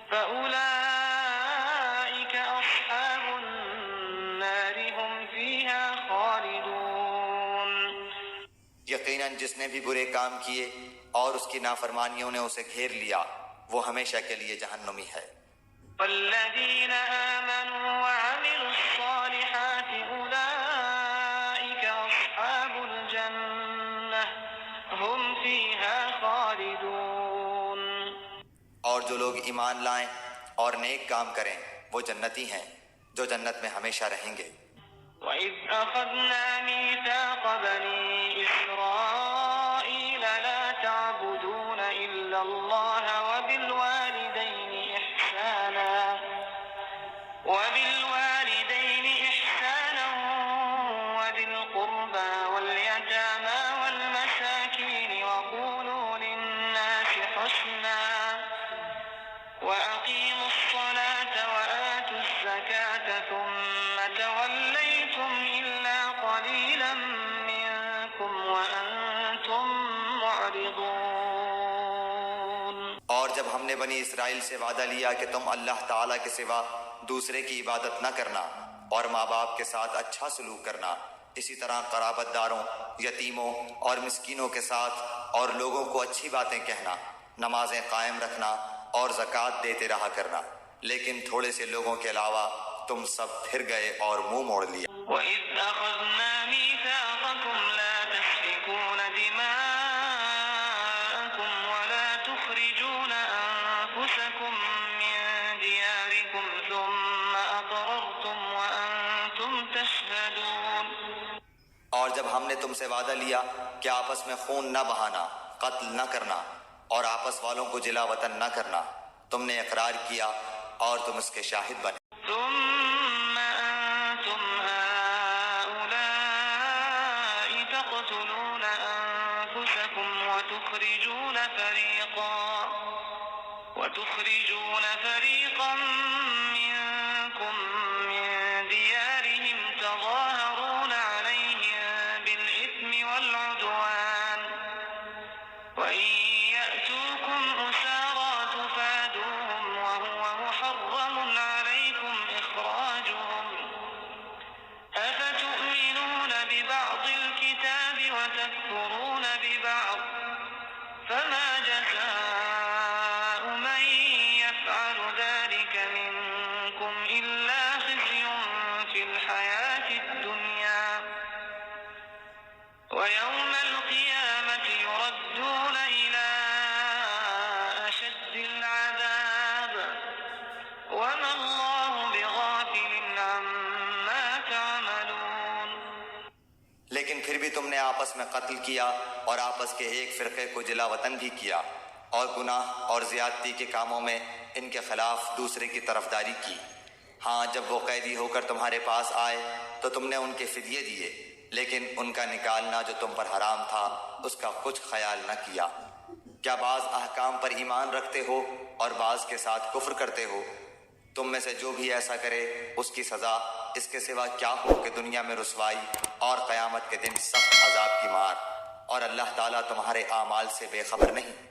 فأولئك أصحاب النار هم فيها خالدون۔ یقیناً جس نے بھی برے کام کیے اور اس کی نافرمانیوں نے اسے گھیر لیا وہ ہمیشہ کے لیے جہنمی ہے۔ والذین آمنوا وعملوا الصالحات أولئك أصحاب الجنة هم فيها خالدون۔ اور جو لوگ ایمان لائیں اور نیک کام کریں وہ جنتی ہیں جو جنت میں ہمیشہ رہیں گے۔ وَإِذْ أَخَذْنَا مِيثَاقَ بَنِي إِسْرَائِيلَ لَا تَعْبُدُونَ إِلَّا اللَّهَ وَبِالْوَالِدَيْنِ إِحْسَانًا وَذِي الْقُرْبَى وَالْيَتَامَى وَالْمَسَاكِينِ وَقُولُوا لِلنَّاسِ حُسْنًا وَأَقِيمُوا الصَّلَاةَ وَآتُوا الزَّكَاةَ ثُمَّ تَوَلَّيْتُمْ إِلَّا قَلِيلًا مِّنكُمْ وَأَنتُم مُّعْرِضُونَ۔ اور جب ہم نے بنی اسرائیل سے وعدہ لیا کہ تم اللہ تعالیٰ کے سوا دوسرے کی عبادت نہ کرنا اور ماں باپ کے ساتھ اچھا سلوک کرنا، اسی طرح قرابت داروں، یتیموں اور مسکینوں کے ساتھ اور لوگوں کو اچھی باتیں کہنا، نمازیں قائم رکھنا اور زکوٰۃ دیتے رہا کرنا، لیکن تھوڑے سے لوگوں کے علاوہ تم سب پھر گئے اور منہ موڑ لیا۔ وَإِذْ أَخَذْنَا مِيثَاقَكُمْ لَا تَسْفِكُونَ دِمَاءَكُمْ وَلَا تُخْرِجُونَ أَنفُسَكُم مِّن دِيَارِكُمْ ثُمَّ أَقْرَرْتُمْ وَأَنتُمْ تَشْهَدُونَ۔ اور جب ہم نے تم سے وعدہ لیا کہ آپس میں خون نہ بہانا، قتل نہ کرنا اور آپس والوں کو جلا وطن نہ کرنا، تم نے اقرار کیا اور تم اس کے شاہد بنے۔ ثم أنتم هؤلاء تقتلون أنفسكم وتخرجون فريقا منكم من ديارهم تظاهرون عليهم بالإثم والعدوان وإن يأتوكم أسارى تفادوهم وهو محرم عليكم إخراجهم أفتؤمنون ببعض الكتاب وتكفرون ببعض فما جزاء من يفعل ذلك منكم إلا خزي في الحياة الدنيا ويوم القيامة يردون إلى أشد العذاب وما الله بغافل عما تعملون۔ لیکن پھر بھی تم نے آپس میں قتل کیا اور آپس کے ایک فرقے کو جلا وطن بھی کیا اور گناہ اور زیادتی کے کاموں میں ان کے خلاف دوسرے کی طرفداری کی۔ ہاں جب وہ قیدی ہو کر تمہارے پاس آئے تو تم نے ان کے فدیے دیے، لیکن ان کا نکالنا جو تم پر حرام تھا اس کا کچھ خیال نہ کیا۔ کیا بعض احکام پر ایمان رکھتے ہو اور بعض کے ساتھ کفر کرتے ہو؟ تم میں سے جو بھی ایسا کرے اس کی سزا اس کے سوا کیا ہو کہ دنیا میں رسوائی اور قیامت کے دن سخت عذاب کی مار، اور اللہ تعالیٰ تمہارے اعمال سے بے خبر نہیں۔